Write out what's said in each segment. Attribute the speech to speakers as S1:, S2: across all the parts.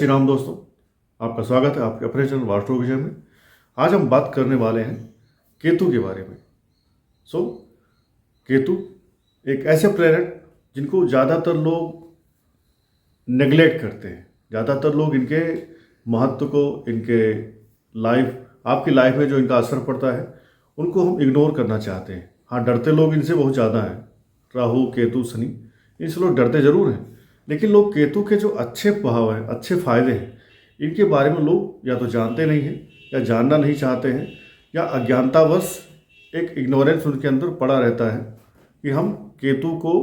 S1: श्री राम दोस्तों, आपका स्वागत है आपके अपने चैनल वास्तु विजय में। आज हम बात करने वाले हैं केतु के बारे में। केतु एक ऐसे प्लैनेट जिनको ज़्यादातर लोग नेगलेक्ट करते हैं। ज़्यादातर लोग इनके महत्व को, आपकी लाइफ में जो इनका असर पड़ता है उनको हम इग्नोर करना चाहते हैं। हाँ, डरते लोग इनसे बहुत ज़्यादा हैं। राहु, केतु, शनि, इनसे लोग डरते ज़रूर हैं, लेकिन लोग केतु के जो अच्छे प्रभाव हैं, अच्छे फायदे हैं, इनके बारे में लोग या तो जानते नहीं हैं या जानना नहीं चाहते हैं, या अज्ञानतावश एक इग्नोरेंस उनके अंदर पड़ा रहता है कि हम केतु को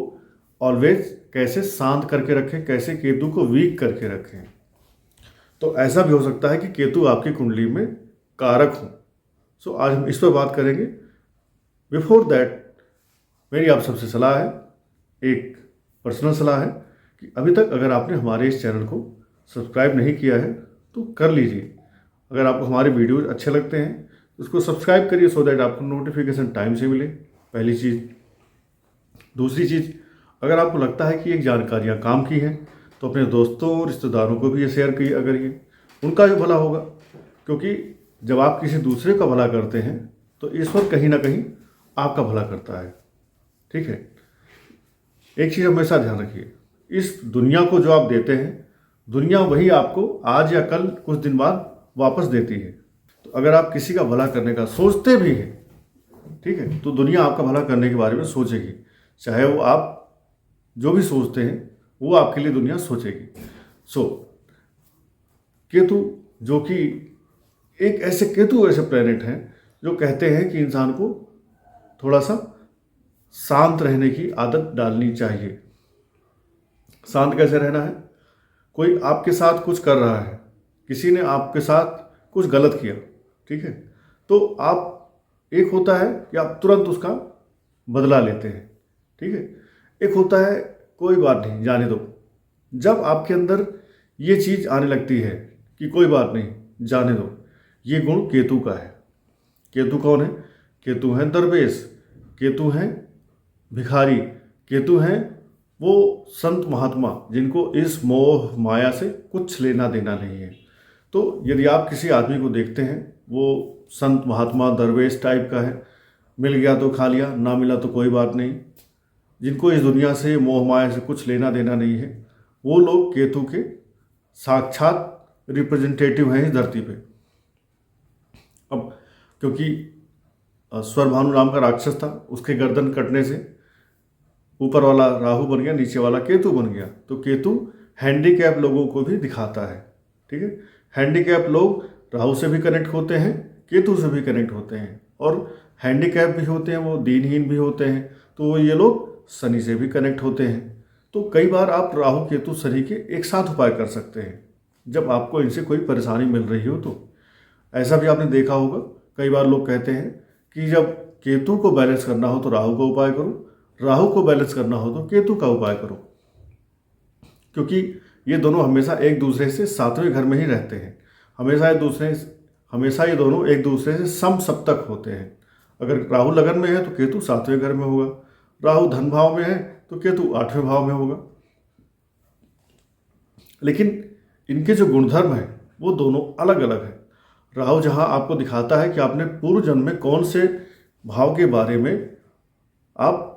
S1: ऑलवेज कैसे शांत करके रखें, कैसे केतु को वीक करके रखें। तो ऐसा भी हो सकता है कि केतु आपकी कुंडली में कारक हो। आज हम इस पर बात करेंगे। बिफोर दैट मेरी आप सबसे सलाह है, एक पर्सनल सलाह है कि अभी तक अगर आपने हमारे इस चैनल को सब्सक्राइब नहीं किया है तो कर लीजिए। अगर आपको हमारे वीडियोज अच्छे लगते हैं तो उसको सब्सक्राइब करिए, सो दैट आपको नोटिफिकेशन टाइम से मिले, पहली चीज़। दूसरी चीज़, अगर आपको लगता है कि ये जानकारियाँ काम की हैं तो अपने दोस्तों और रिश्तेदारों को भी ये शेयर किए, अगर ये उनका भी भला होगा। क्योंकि जब आप किसी दूसरे का भला करते हैं तो ईश्वर कहीं ना कहीं आपका भला करता है। ठीक है, एक चीज़ हमेशा ध्यान रखिए, इस दुनिया को जो आप देते हैं, दुनिया वही आपको आज या कल कुछ दिन बाद वापस देती है। तो अगर आप किसी का भला करने का सोचते भी हैं, ठीक है, तो दुनिया आपका भला करने के बारे में सोचेगी। चाहे वो आप जो भी सोचते हैं वो आपके लिए दुनिया सोचेगी। केतु, जो कि एक ऐसे प्लैनेट हैं जो कहते हैं कि इंसान को थोड़ा सा शांत रहने की आदत डालनी चाहिए। शांत कैसे रहना है? कोई आपके साथ कुछ कर रहा है, किसी ने आपके साथ कुछ गलत किया, ठीक है, तो आप, एक होता है कि आप तुरंत उसका बदला लेते हैं, ठीक है। एक होता है कोई बात नहीं, जाने दो। जब आपके अंदर ये चीज़ आने लगती है कि कोई बात नहीं, जाने दो, ये गुण केतु का है। केतु कौन है? केतु हैं दरवेश, केतु हैं भिखारी, केतु हैं वो संत महात्मा जिनको इस मोह माया से कुछ लेना देना नहीं है। तो यदि आप किसी आदमी को देखते हैं वो संत महात्मा दरवेश टाइप का है, मिल गया तो खा लिया, ना मिला तो कोई बात नहीं, जिनको इस दुनिया से मोह माया से कुछ लेना देना नहीं है, वो लोग केतु के साक्षात रिप्रेजेंटेटिव हैं इस धरती पे। अब क्योंकि स्वरभानु नाम का राक्षस था, उसके गर्दन कटने से ऊपर वाला राहु बन गया, नीचे वाला केतु बन गया। तो केतु हैंडीकैप लोगों को भी दिखाता है, ठीक है। हैंडीकैप लोग राहु से भी कनेक्ट होते हैं, केतु से भी कनेक्ट होते हैं, और हैंडीकैप भी होते हैं, वो दीनहीन भी होते हैं, तो ये लोग शनि से भी कनेक्ट होते हैं। तो कई बार आप राहु केतु शनि के एक साथ उपाय कर सकते हैं जब आपको इनसे कोई परेशानी मिल रही हो। तो ऐसा भी आपने देखा होगा, कई बार लोग कहते हैं कि जब केतु को बैलेंस करना हो तो राहु का उपाय करो, राहु को बैलेंस करना हो तो केतु का उपाय करो, क्योंकि ये दोनों हमेशा एक दूसरे से सातवें घर में ही रहते हैं। हमेशा ये दोनों एक दूसरे से समसप्तक होते हैं। अगर राहु लगन में है तो केतु सातवें घर में होगा, राहु धन भाव में है तो केतु आठवें भाव में होगा। लेकिन इनके जो गुणधर्म है वो दोनों अलग अलग है। राहु जहाँ आपको दिखाता है कि आपने पूर्व जन्म में कौन से भाव के बारे में आप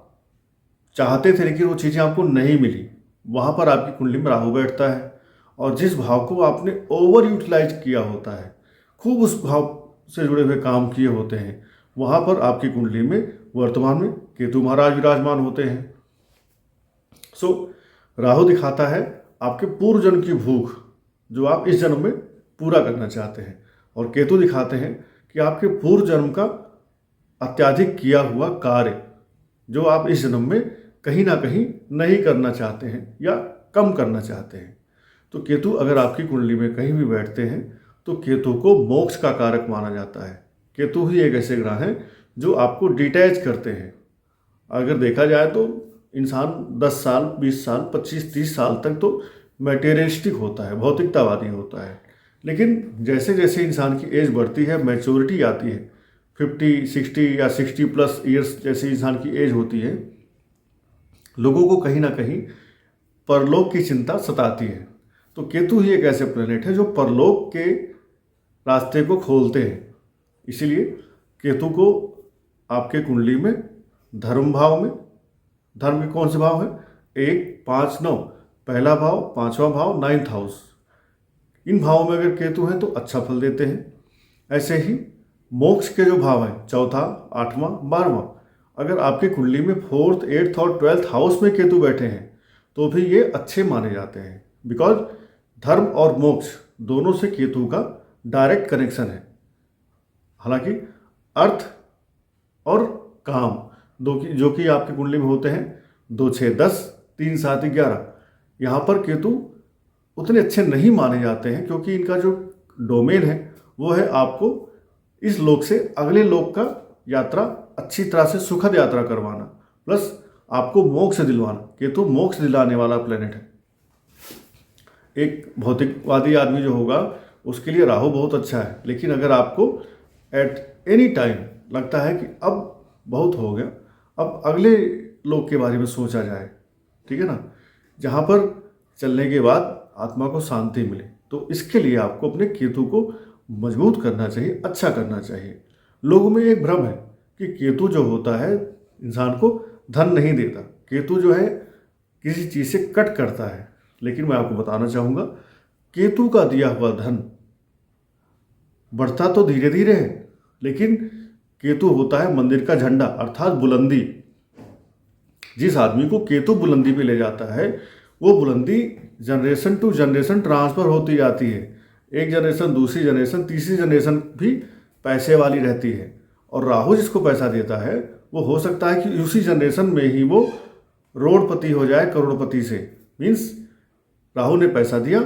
S1: चाहते थे लेकिन वो चीज़ें आपको नहीं मिली, वहाँ पर आपकी कुंडली में राहु बैठता है। और जिस भाव को आपने ओवर यूटिलाइज किया होता है, खूब उस भाव से जुड़े हुए काम किए होते हैं, वहाँ पर आपकी कुंडली में वर्तमान में केतु महाराज विराजमान होते हैं। राहु दिखाता है आपके पूर्व जन्म की भूख जो आप इस जन्म में पूरा करना चाहते हैं, और केतु दिखाते हैं कि आपके पूर्व जन्म का अत्यधिक किया हुआ कार्य जो आप इस जन्म में कहीं ना कहीं नहीं करना चाहते हैं या कम करना चाहते हैं। तो केतु अगर आपकी कुंडली में कहीं भी बैठते हैं तो केतु को मोक्ष का कारक माना जाता है। केतु ही एक ऐसे ग्रह हैं जो आपको डिटैच करते हैं। अगर देखा जाए तो इंसान 10 साल, 20 साल, 25, 30 साल तक तो मैटेरियलिस्टिक होता है, भौतिकतावादी होता है। लेकिन जैसे जैसे इंसान की एज बढ़ती है, मैच्योरिटी आती है, 50, 60 या 60+ ईयर्स जैसे इंसान की एज होती है, लोगों को कहीं ना कहीं परलोक की चिंता सताती है। तो केतु ही एक ऐसे प्लेनेट है जो परलोक के रास्ते को खोलते हैं। इसीलिए केतु को आपके कुंडली में धर्म भाव में, धर्म के कौन से भाव है, 1, 5, 9, पहला भाव, 5वां भाव, 9th हाउस, इन भावों में अगर केतु हैं तो अच्छा फल देते हैं। ऐसे ही मोक्ष के जो भाव हैं, चौथा, 8वां, 12वां, अगर आपकी कुंडली में 4th, 8th और 12th हाउस में केतु बैठे हैं तो भी ये अच्छे माने जाते हैं, बिकॉज धर्म और मोक्ष दोनों से केतु का डायरेक्ट कनेक्शन है। हालांकि अर्थ और काम जो कि आपकी कुंडली में होते हैं 2, 6, 10, 3, 7, 11, यहाँ पर केतु उतने अच्छे नहीं माने जाते हैं, क्योंकि इनका जो डोमेन है वो है आपको इस लोक से अगले लोक का यात्रा अच्छी तरह से सुखद यात्रा करवाना, प्लस आपको मोक्ष दिलवाना। केतु मोक्ष दिलाने वाला प्लेनेट है। एक भौतिकवादी आदमी जो होगा उसके लिए राहु बहुत अच्छा है, लेकिन अगर आपको एट एनी टाइम लगता है कि अब बहुत हो गया, अब अगले लोक के बारे में सोचा जाए, ठीक है ना, जहाँ पर चलने के बाद आत्मा को शांति मिले, तो इसके लिए आपको अपने केतु को मजबूत करना चाहिए, अच्छा करना चाहिए। लोगों में एक भ्रम है कि केतु जो होता है इंसान को धन नहीं देता, केतु जो है किसी चीज़ से कट करता है, लेकिन मैं आपको बताना चाहूँगा केतु का दिया हुआ धन बढ़ता तो धीरे धीरे है, लेकिन केतु होता है मंदिर का झंडा, अर्थात बुलंदी। जिस आदमी को केतु बुलंदी पे ले जाता है वो बुलंदी जनरेशन टू जनरेशन ट्रांसफ़र होती जाती है। एक जनरेशन, दूसरी जनरेशन, तीसरी जनरेशन भी पैसे वाली रहती है। और राहु जिसको पैसा देता है वो हो सकता है कि उसी जनरेशन में ही वो रोडपति हो जाए, करोड़पति से। मीन्स राहु ने पैसा दिया,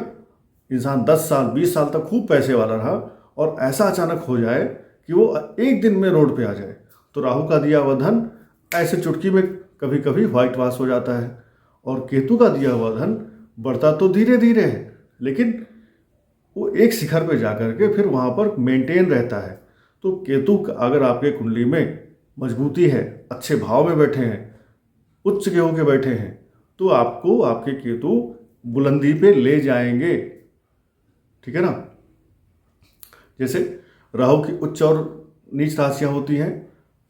S1: इंसान 10 साल 20 साल तक खूब पैसे वाला रहा, और ऐसा अचानक हो जाए कि वो एक दिन में रोड पे आ जाए, तो राहु का दिया हुआ धन ऐसे चुटकी में कभी कभी व्हाइट वॉश हो जाता है। और केतु का दिया हुआ धन बढ़ता तो धीरे धीरे है, लेकिन वो एक शिखर पे जाकर के फिर वहाँ पर मेंटेन रहता है। तो केतु अगर आपके कुंडली में मजबूती है, अच्छे भाव में बैठे हैं, उच्च के होके बैठे हैं, तो आपको आपके केतु बुलंदी पे ले जाएंगे, ठीक है ना। जैसे राहु की उच्च और नीच राशियाँ होती हैं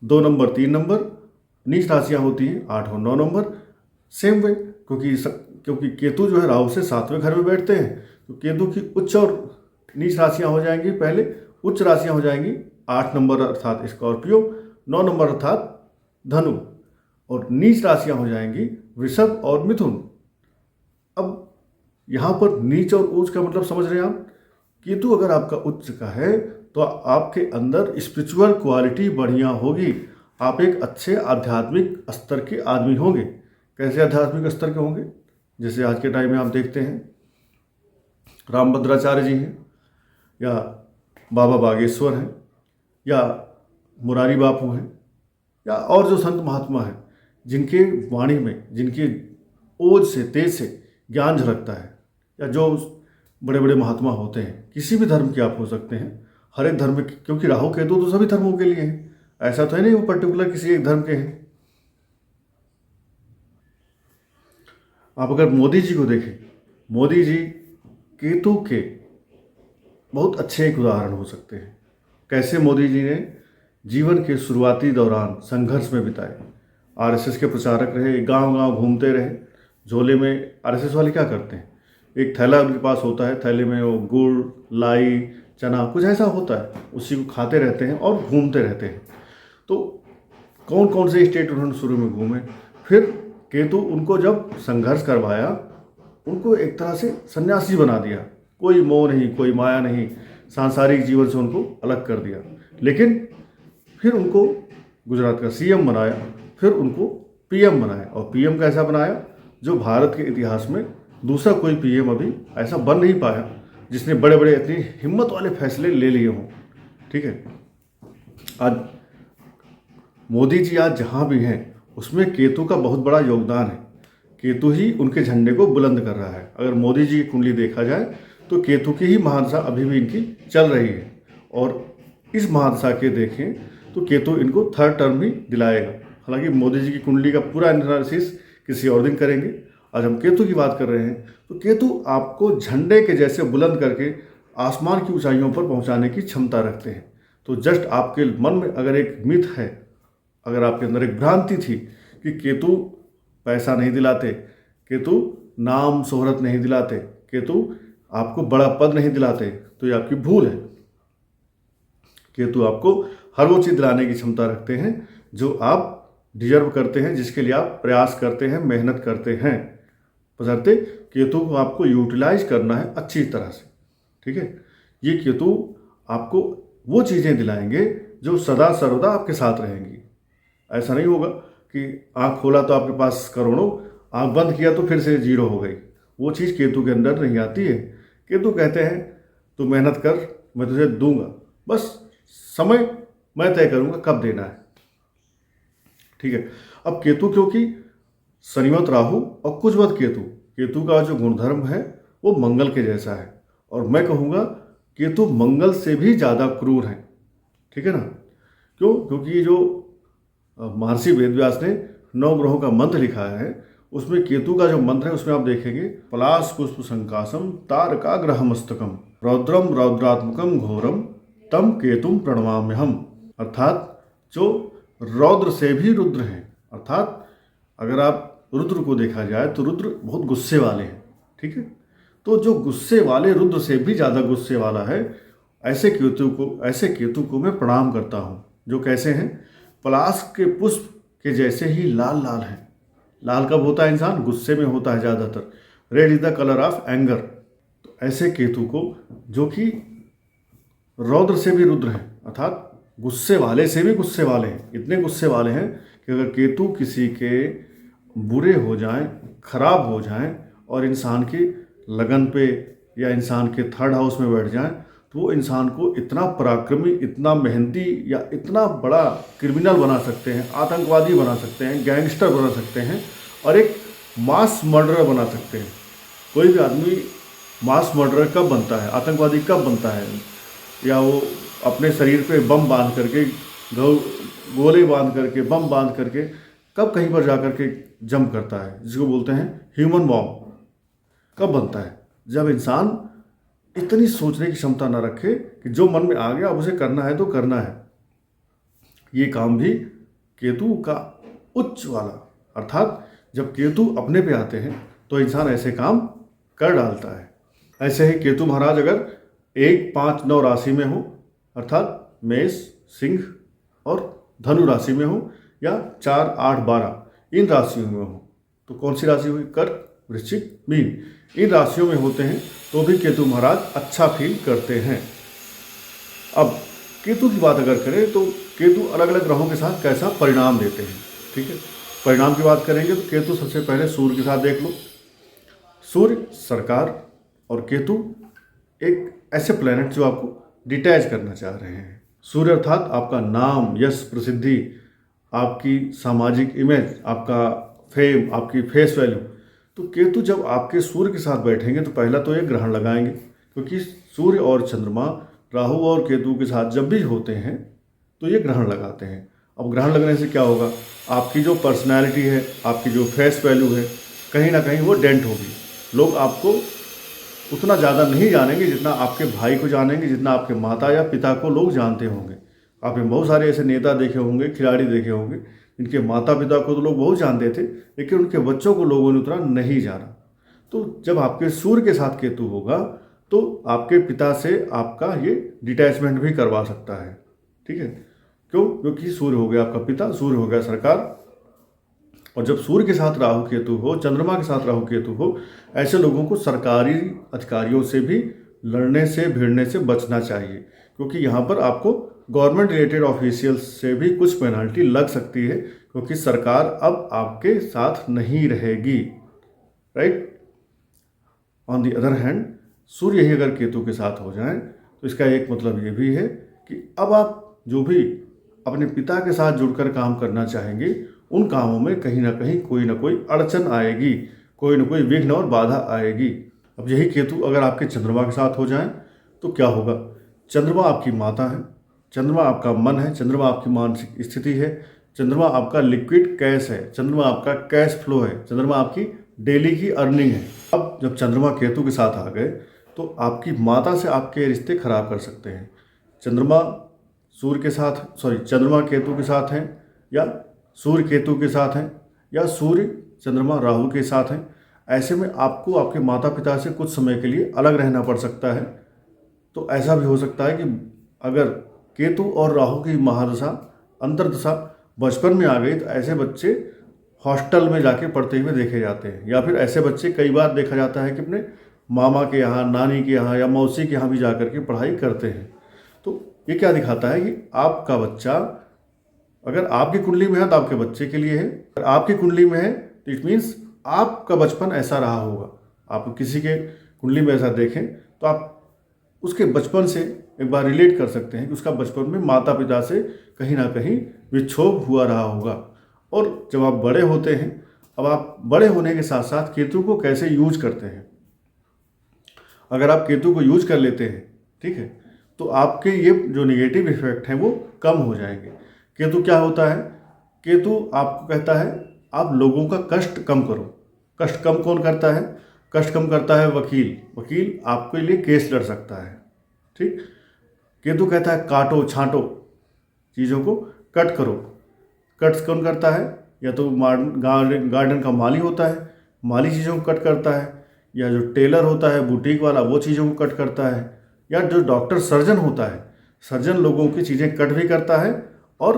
S1: 2 नंबर 3 नंबर, नीच राशियाँ होती हैं 8 और 9 नंबर। सेम वे, क्योंकि केतु जो है राहु से 7वें घर में बैठते हैं, तो केतु की उच्च और नीच राशियाँ हो जाएंगी, पहले उच्च राशियाँ हो जाएंगी 8 नंबर अर्थात स्कॉर्पियो, 9 नंबर अर्थात धनु, और नीच राशियाँ हो जाएंगी वृषभ और मिथुन। अब यहाँ पर नीच और उच्च का मतलब समझ रहे हैं आप। केतु अगर आपका उच्च का है तो आपके अंदर स्पिरिचुअल क्वालिटी बढ़िया होगी, आप एक अच्छे आध्यात्मिक स्तर के आदमी होंगे। कैसे आध्यात्मिक स्तर के होंगे? जैसे आज के टाइम में आप देखते हैं रामभद्राचार्य जी हैं, या बाबा बागेश्वर हैं, या मुरारी बापू हैं, या और जो संत महात्मा हैं जिनके वाणी में, जिनके ओज से, तेज से ज्ञान झलकता है, या जो बड़े बड़े महात्मा होते हैं, किसी भी धर्म के आप हो सकते हैं, हर एक धर्म के, क्योंकि राहु केतु तो सभी धर्मों के लिए हैं, ऐसा तो है नहीं वो पर्टिकुलर किसी एक धर्म के हैं। आप अगर मोदी जी को देखें, मोदी जी केतु के बहुत अच्छे एक उदाहरण हो सकते हैं। कैसे मोदी जी ने जीवन के शुरुआती दौरान संघर्ष में बिताए, आरएसएस के प्रचारक रहे, गांव गांव घूमते रहे। झोले में आरएसएस वाले क्या करते हैं, एक थैला उनके पास होता है, थैले में वो गुड़, लाई, चना कुछ ऐसा होता है, उसी को खाते रहते हैं और घूमते रहते हैं। तो कौन कौन से स्टेट उन्होंने शुरू में घूमे, फिर केतु उनको जब संघर्ष करवाया, उनको एक तरह से सन्यासी बना दिया, कोई मोह नहीं, कोई माया नहीं, सांसारिक जीवन से उनको अलग कर दिया। लेकिन फिर उनको गुजरात का सीएम बनाया, फिर उनको पीएम बनाया, और पीएम कैसा बनाया, जो भारत के इतिहास में दूसरा कोई पीएम अभी ऐसा बन नहीं पाया जिसने बड़े बड़े इतनी हिम्मत वाले फैसले ले लिए हों, ठीक है। आज मोदी जी आज जहाँ भी हैं उसमें केतु का बहुत बड़ा योगदान है। केतु ही उनके झंडे को बुलंद कर रहा है। अगर मोदी जी की कुंडली देखा जाए तो केतु की ही महादशा अभी भी इनकी चल रही है, और इस महादशा के देखें तो केतु इनको 3rd टर्म भी दिलाएगा। हालांकि मोदी जी की कुंडली का पूरा एनालिसिस किसी और दिन करेंगे। आज हम केतु की बात कर रहे हैं, तो केतु आपको झंडे के जैसे बुलंद करके आसमान की ऊंचाइयों पर पहुंचाने की क्षमता रखते हैं। तो जस्ट आपके मन में अगर एक मिथ है, अगर आपके अंदर एक भ्रांति थी कि केतु पैसा नहीं दिलाते, केतु नाम शोहरत नहीं दिलाते, केतु आपको बड़ा पद नहीं दिलाते, तो ये आपकी भूल है। केतु आपको हर वो चीज़ दिलाने की क्षमता रखते हैं जो आप डिजर्व करते हैं, जिसके लिए आप प्रयास करते हैं, मेहनत करते हैं। बशर्ते केतु को आपको यूटिलाइज करना है अच्छी तरह से, ठीक है। ये केतु आपको वो चीज़ें दिलाएंगे जो सदा सर्वदा आपके साथ रहेंगी। ऐसा नहीं होगा कि आँख खोला तो आपके पास करोड़ों, आँख बंद किया तो फिर से जीरो हो गई। वो चीज़ केतु के अंदर नहीं आती है। केतु कहते हैं तू मेहनत कर, मैं तुझे दूंगा, बस समय मैं तय करूंगा कब देना है, ठीक है। अब केतु, क्योंकि शनिवत राहु और कुजवत केतु, केतु का जो गुणधर्म है वो मंगल के जैसा है, और मैं कहूँगा केतु मंगल से भी ज़्यादा क्रूर है, ठीक है ना। क्यों? क्योंकि ये जो महर्षि वेदव्यास ने 9 ग्रहों का मंत्र लिखा है, उसमें केतु का जो मंत्र है उसमें आप देखेंगे, पलाश पुष्प संकाशम तारका ग्रह मस्तकम रौद्रम रौद्रात्मकम घोरम तम केतुम प्रणमाम्यहम। अर्थात जो रौद्र से भी रुद्र हैं, अर्थात अगर आप रुद्र को देखा जाए तो रुद्र बहुत गुस्से वाले हैं, ठीक है। तो जो गुस्से वाले रुद्र से भी ज़्यादा गुस्से वाला है, ऐसे केतु को मैं प्रणाम करता हूँ, जो कैसे हैं, पलाश के पुष्प के जैसे ही लाल लाल हैं। लाल कब होता है इंसान? गुस्से में होता है ज़्यादातर। Red is the colour of anger. तो ऐसे केतु को, जो कि रौद्र से भी रुद्र हैं, अर्थात गुस्से वाले से भी गुस्से वाले हैं, इतने गुस्से वाले हैं कि अगर केतु किसी के बुरे हो जाएं, खराब हो जाएं और इंसान की लगन पे या इंसान के थर्ड हाउस में बैठ जाएं, तो वो इंसान को इतना पराक्रमी, इतना मेहनती या इतना बड़ा क्रिमिनल बना सकते हैं, आतंकवादी बना सकते हैं, गैंगस्टर बना सकते हैं और एक मास मर्डरर बना सकते हैं। कोई भी आदमी मास मर्डरर कब बनता है, आतंकवादी कब बनता है, या वो अपने शरीर पे बम बांध करके, गोले बांध करके, बम बांध करके कब कहीं पर जा कर के जंप करता है, जिसको बोलते हैं ह्यूमन बॉम्ब, कब बनता है? जब इंसान इतनी सोचने की क्षमता ना रखे कि जो मन में आ गया अब उसे करना है तो करना है। ये काम भी केतु का उच्च वाला, अर्थात जब केतु अपने पे आते हैं तो इंसान ऐसे काम कर डालता है। ऐसे ही केतु महाराज अगर 1, 5, 9 राशि में हो, अर्थात मेष, सिंह और धनु राशि में हो, या 4, 8, 12 इन राशियों में हो, तो कौन सी राशि हुई? कर्क, वृश्चिक, मीन, इन राशियों में होते हैं तो भी केतु महाराज अच्छा फील करते हैं। अब केतु की बात अगर करें तो केतु अलग अलग ग्रहों के साथ कैसा परिणाम देते हैं, ठीक है। परिणाम की बात करेंगे तो केतु सबसे पहले सूर्य के साथ देख लो। सूर्य सरकार और केतु एक ऐसे प्लैनेट जो आपको डिटैच करना चाह रहे हैं। सूर्य अर्थात आपका नाम, यश, प्रसिद्धि, आपकी सामाजिक इमेज, आपका फेम, आपकी फेस वैल्यू। तो केतु जब आपके सूर्य के साथ बैठेंगे तो पहला तो ये ग्रहण लगाएंगे, क्योंकि सूर्य और चंद्रमा राहु और केतु के साथ जब भी होते हैं तो ये ग्रहण लगाते हैं। अब ग्रहण लगने से क्या होगा? आपकी जो पर्सनैलिटी है, आपकी जो फेस वैल्यू है, कहीं ना कहीं वो डेंट होगी। लोग आपको उतना ज़्यादा नहीं जानेंगे जितना आपके भाई को जानेंगे, जितना आपके माता या पिता को लोग जानते होंगे। आपने बहुत सारे ऐसे नेता देखे होंगे, खिलाड़ी देखे होंगे, इनके माता पिता को तो लोग बहुत जानते थे, लेकिन उनके बच्चों को लोगों ने उतना नहीं जाना। तो जब आपके सूर्य के साथ केतु होगा तो आपके पिता से आपका ये डिटैचमेंट भी करवा सकता है, ठीक है। क्यों? क्योंकि सूर्य हो गया आपका पिता, सूर्य हो गया सरकार। और जब सूर्य के साथ राहु केतु हो, चंद्रमा के साथ राहु केतु हो, ऐसे लोगों को सरकारी अधिकारियों से भी लड़ने से, भिड़ने से बचना चाहिए, क्योंकि यहाँ पर आपको गवर्नमेंट रिलेटेड ऑफिशियल्स से भी कुछ पेनल्टी लग सकती है, क्योंकि सरकार अब आपके साथ नहीं रहेगी, right. On the other hand, Surya ही अगर केतु के साथ हो जाए तो इसका एक मतलब ये भी है कि अब आप जो भी अपने पिता के साथ जुड़कर काम करना चाहेंगे, उन कामों में कहीं ना कहीं कोई ना कोई अड़चन आएगी, कोई ना कोई विघ्न और बाधा आएगी। अब यही केतु अगर आपके चंद्रमा के साथ हो जाए तो क्या होगा? चंद्रमा आपकी माता है, चंद्रमा आपका मन है, चंद्रमा आपकी मानसिक स्थिति है, चंद्रमा आपका लिक्विड कैश है, चंद्रमा आपका कैश फ्लो है, चंद्रमा आपकी डेली की अर्निंग है। अब जब चंद्रमा केतु के साथ आ गए तो आपकी माता से आपके रिश्ते खराब कर सकते हैं। चंद्रमा चंद्रमा केतु के साथ हैं, या सूर्य केतु के साथ हैं, या सूर्य चंद्रमा राहु के साथ हैं। ऐसे में आपको आपके माता पिता से कुछ समय के लिए अलग रहना पड़ सकता है। तो ऐसा भी हो सकता है कि अगर केतु और राहु की महादशा अंतर्दशा बचपन में आ गई तो ऐसे बच्चे हॉस्टल में जाके पढ़ते हुए देखे जाते हैं, या फिर ऐसे बच्चे कई बार देखा जाता है कि अपने मामा के यहाँ, नानी के यहाँ या मौसी के यहाँ भी जा कर के पढ़ाई करते हैं। तो ये क्या दिखाता है कि आपका बच्चा अगर आपकी कुंडली में है तो आपके बच्चे के लिए है, अगर आपकी कुंडली में है तो इट मीन्स आपका बचपन ऐसा रहा होगा। आप किसी के कुंडली में ऐसा देखें तो आप उसके बचपन से एक बार रिलेट कर सकते हैं कि उसका बचपन में माता पिता से कहीं ना कहीं विक्षोभ हुआ रहा होगा। और जब आप बड़े होते हैं, अब आप बड़े होने के साथ साथ केतु को कैसे यूज करते हैं। अगर आप केतु को यूज कर लेते हैं, ठीक है, तो आपके ये जो नेगेटिव इफेक्ट हैं वो कम हो जाएंगे। केतु क्या होता है? केतु आपको कहता है आप लोगों का कष्ट कम करो। कष्ट कम कौन करता है? कष्ट कम करता है वकील। वकील आपके लिए केस लड़ सकता है, ठीक। केतु कहता है काटो छांटो, चीज़ों को कट करो। कट कौन करता है? या तो गार्डन का माली होता है, माली चीज़ों को कट करता है, या जो टेलर होता है बुटीक वाला वो चीज़ों को कट करता है, या जो डॉक्टर सर्जन होता है, सर्जन लोगों की चीज़ें कट भी करता है और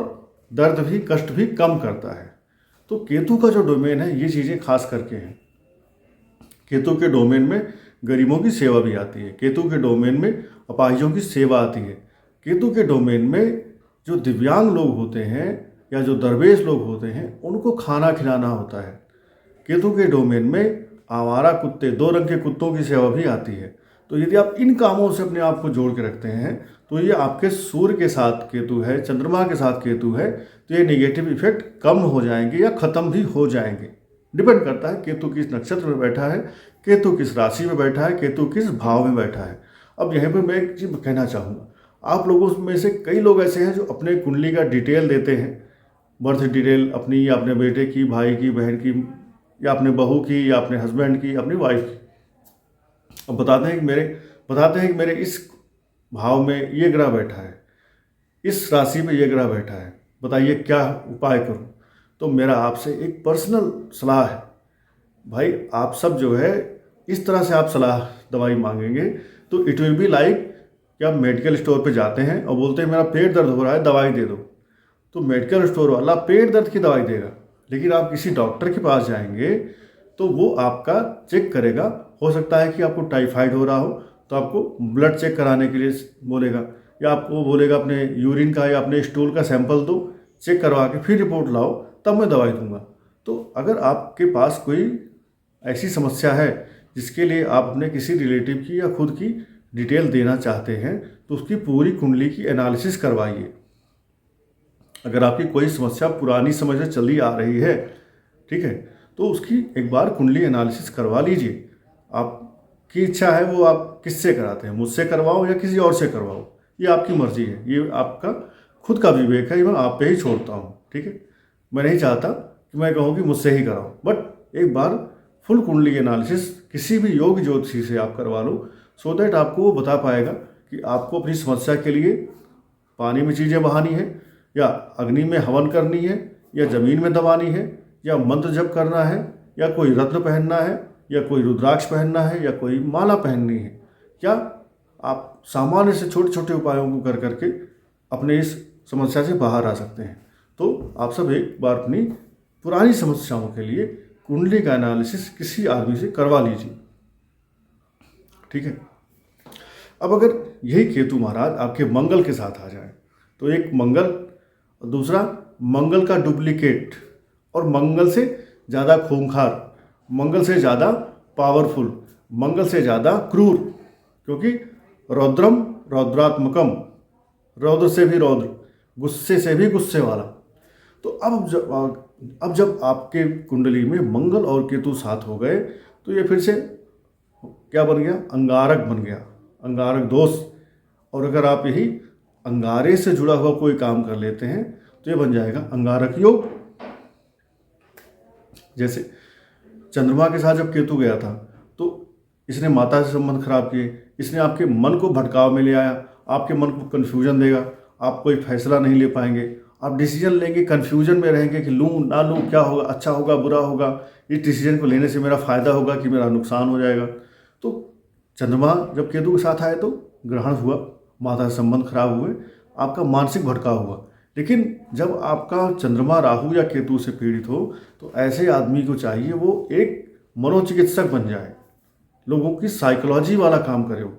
S1: दर्द भी कष्ट भी कम करता है। तो केतु का जो डोमेन है ये चीज़ें खास करके हैं। केतु के डोमेन में गरीबों की सेवा भी आती है। केतु के डोमेन में अपाहिजों की सेवा आती है। केतु के डोमेन में जो दिव्यांग लोग होते हैं या जो दरवेश लोग होते हैं उनको खाना खिलाना होता है। केतु के डोमेन में आवारा कुत्ते, 2 रंग के कुत्तों की सेवा भी आती है। तो यदि आप इन कामों से अपने आप को जोड़ के रखते हैं तो ये आपके सूर्य के साथ केतु है, चंद्रमा के साथ केतु है, तो ये नेगेटिव इफेक्ट कम हो जाएंगे या ख़त्म भी हो जाएंगे। डिपेंड करता है केतु किस नक्षत्र में बैठा है, केतु किस राशि में बैठा है, केतु किस भाव में बैठा है। अब यहाँ पर मैं एक चीज़ कहना चाहूँगा, आप लोगों में से कई लोग ऐसे हैं जो अपने कुंडली का डिटेल देते हैं, बर्थ डिटेल अपनी या अपने बेटे की, भाई की, बहन की, या अपने बहू की, या अपने हस्बैंड की, अपनी वाइफ की। अब बताते हैं कि मेरे इस भाव में ये ग्रह बैठा है, इस राशि में ये ग्रह बैठा है, बताइए क्या उपाय करूं। तो मेरा आपसे एक पर्सनल सलाह है भाई, आप सब जो है इस तरह से आप सलाह दवाई मांगेंगे तो इट विल बी लाइक कि आप मेडिकल स्टोर पे जाते हैं और बोलते हैं मेरा पेट दर्द हो रहा है, दवाई दे दो। तो मेडिकल स्टोर वाला पेट दर्द की दवाई देगा, लेकिन आप किसी डॉक्टर के पास जाएंगे तो वो आपका चेक करेगा। हो सकता है कि आपको टाइफाइड हो रहा हो तो आपको ब्लड चेक कराने के लिए बोलेगा, या आपको बोलेगा अपने यूरिन का या अपने स्टूल का सैंपल दो, चेक करवा के फिर रिपोर्ट लाओ, तब मैं दवाई दूंगा। तो अगर आपके पास कोई ऐसी समस्या है जिसके लिए आप अपने किसी रिलेटिव की या खुद की डिटेल देना चाहते हैं तो उसकी पूरी कुंडली की एनालिसिस करवाइए। अगर आपकी कोई समस्या पुरानी समय से चली आ रही है, ठीक है, तो उसकी एक बार कुंडली एनालिसिस करवा लीजिए। आपकी इच्छा है वो आप किससे कराते हैं, मुझसे करवाओ या किसी और से करवाओ, ये आपकी मर्जी है, ये आपका खुद का विवेक है, ये मैं आप पे ही छोड़ता हूँ, ठीक है। मैं नहीं चाहता कि मैं कहूँ कि मुझसे ही कराओ, बट एक बार फुल कुंडली एनालिसिस किसी भी योग ज्योतिषी से आप करवा लो, सो दैट आपको वो बता पाएगा कि आपको अपनी समस्या के लिए पानी में चीज़ें बहानी है, या अग्नि में हवन करनी है, या ज़मीन में दबानी है, या मंत्र जप करना है, या कोई रत्न पहनना है, या कोई रुद्राक्ष पहनना है, या कोई माला पहननी है, या आप सामान्य से छोटे छोटे उपायों को कर करके अपने इस समस्या से बाहर आ सकते हैं। तो आप सब एक बार अपनी पुरानी समस्याओं के लिए कुंडली का एनालिसिस किसी आदमी से करवा लीजिए, ठीक है। अब अगर यही केतु महाराज आपके मंगल के साथ आ जाए तो एक मंगल, दूसरा मंगल का डुप्लीकेट, और मंगल से ज़्यादा खूंखार, मंगल से ज़्यादा पावरफुल, मंगल से ज़्यादा क्रूर, क्योंकि रौद्रम रौद्रात्मकम, रौद्र से भी रौद्र, गुस्से से भी गुस्से वाला। तो अब जब आपके कुंडली में मंगल और केतु साथ हो गए तो ये फिर से क्या बन गया, अंगारक बन गया, अंगारक दोष। और अगर आप यही अंगारे से जुड़ा हुआ कोई काम कर लेते हैं तो ये बन जाएगा अंगारक योग। जैसे चंद्रमा के साथ जब केतु गया था तो इसने माता से संबंध खराब किए, इसने आपके मन को भटकाव में ले आया, आपके मन को कन्फ्यूजन देगा, आप कोई फैसला नहीं ले पाएंगे, आप डिसीजन लेंगे कन्फ्यूजन में रहेंगे कि लूँ ना लूँ, क्या होगा, अच्छा होगा बुरा होगा, इस डिसीजन को लेने से मेरा फ़ायदा होगा कि मेरा नुकसान हो जाएगा। तो चंद्रमा जब केतु के साथ आए तो ग्रहण हुआ, माता से संबंध खराब हुए, आपका मानसिक भटकाव हुआ। लेकिन जब आपका चंद्रमा राहु या केतु से पीड़ित हो तो ऐसे आदमी को चाहिए वो एक मनोचिकित्सक बन जाए, लोगों की साइकोलॉजी वाला काम करे, वो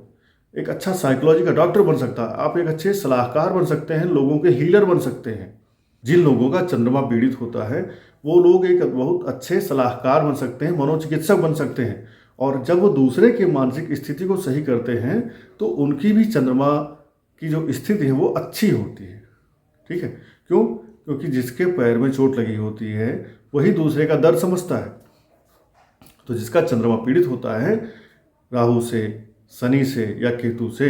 S1: एक अच्छा साइकोलॉजी का डॉक्टर बन सकता है, आप एक अच्छे सलाहकार बन सकते हैं, लोगों के हीलर बन सकते हैं। जिन लोगों का चंद्रमा पीड़ित होता है वो लोग एक बहुत अच्छे सलाहकार बन सकते हैं, मनोचिकित्सक बन सकते हैं। और जब वो दूसरे की मानसिक स्थिति को सही करते हैं तो उनकी भी चंद्रमा की जो स्थिति है वो अच्छी होती है। ठीक है, क्यों? क्योंकि जिसके पैर में चोट लगी होती है वही दूसरे का दर्द समझता है। तो जिसका चंद्रमा पीड़ित होता है राहु से, शनि से या केतु से,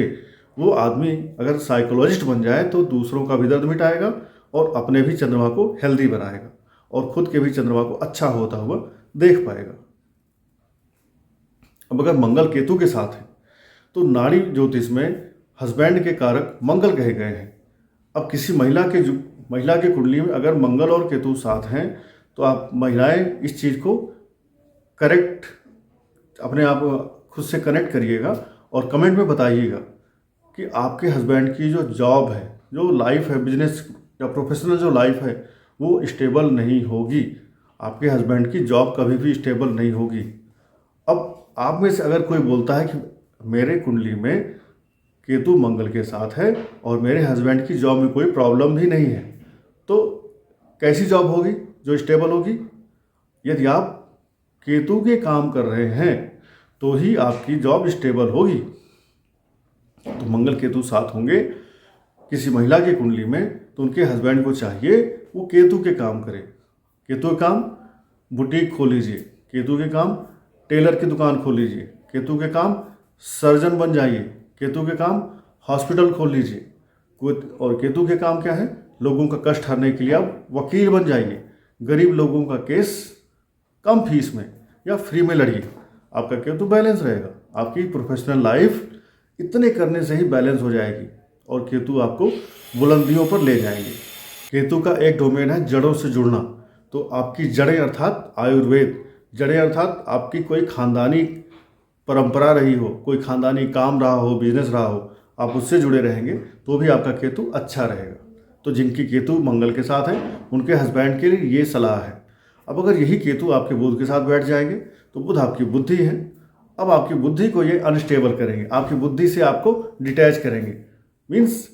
S1: वो आदमी अगर साइकोलॉजिस्ट बन जाए तो दूसरों का भी दर्द मिटाएगा और अपने भी चंद्रमा को हेल्दी बनाएगा और खुद के भी चंद्रमा को अच्छा होता हुआ देख पाएगा। अब अगर मंगल केतु के साथ है तो नाड़ी ज्योतिष में हस्बैंड के कारक मंगल कहे गए हैं। अब किसी महिला के कुंडली में अगर मंगल और केतु साथ हैं तो आप महिलाएं इस चीज़ को करेक्ट अपने आप खुद से कनेक्ट करिएगा और कमेंट में बताइएगा कि आपके हस्बैंड की जो जॉब है, जो लाइफ है, बिजनेस या प्रोफेशनल जो लाइफ है वो स्टेबल नहीं होगी। आपके हस्बैंड की जॉब कभी भी स्टेबल नहीं होगी। अब आप में से अगर कोई बोलता है कि मेरे कुंडली में केतु मंगल के साथ है और मेरे हस्बैंड की जॉब में कोई प्रॉब्लम भी नहीं है, तो कैसी जॉब होगी जो स्टेबल होगी? यदि आप केतु के काम कर रहे हैं तो ही आपकी जॉब स्टेबल होगी। तो मंगल केतु साथ होंगे किसी महिला की कुंडली में तो उनके हस्बैंड को चाहिए वो केतु के काम करे। केतु के काम बुटीक खोल लीजिए, केतु के काम टेलर की दुकान खोल लीजिए, केतु के काम सर्जन बन जाइए, केतु के काम हॉस्पिटल खोल लीजिए। और केतु के काम क्या है? लोगों का कष्ट हरने के लिए आप वकील बन जाइए, गरीब लोगों का केस कम फीस में या फ्री में लड़िए। आपका केतु बैलेंस रहेगा, आपकी प्रोफेशनल लाइफ इतने करने से ही बैलेंस हो जाएगी और केतु आपको बुलंदियों पर ले जाएंगे। केतु का एक डोमेन है जड़ों से जुड़ना। तो आपकी जड़ें अर्थात आयुर्वेद, जड़ें अर्थात आपकी कोई खानदानी परंपरा रही हो, कोई खानदानी काम रहा हो, बिजनेस रहा हो, आप उससे जुड़े रहेंगे तो भी आपका केतु अच्छा रहेगा। तो जिनकी केतु मंगल के साथ है उनके हस्बैंड के लिए ये सलाह है। अब अगर यही केतु आपके बुध के साथ बैठ जाएंगे तो बुध आपकी बुद्धि है। अब आपकी बुद्धि को ये अनस्टेबल करेंगे, आपकी बुद्धि से आपको डिटैच करेंगे। मीन्स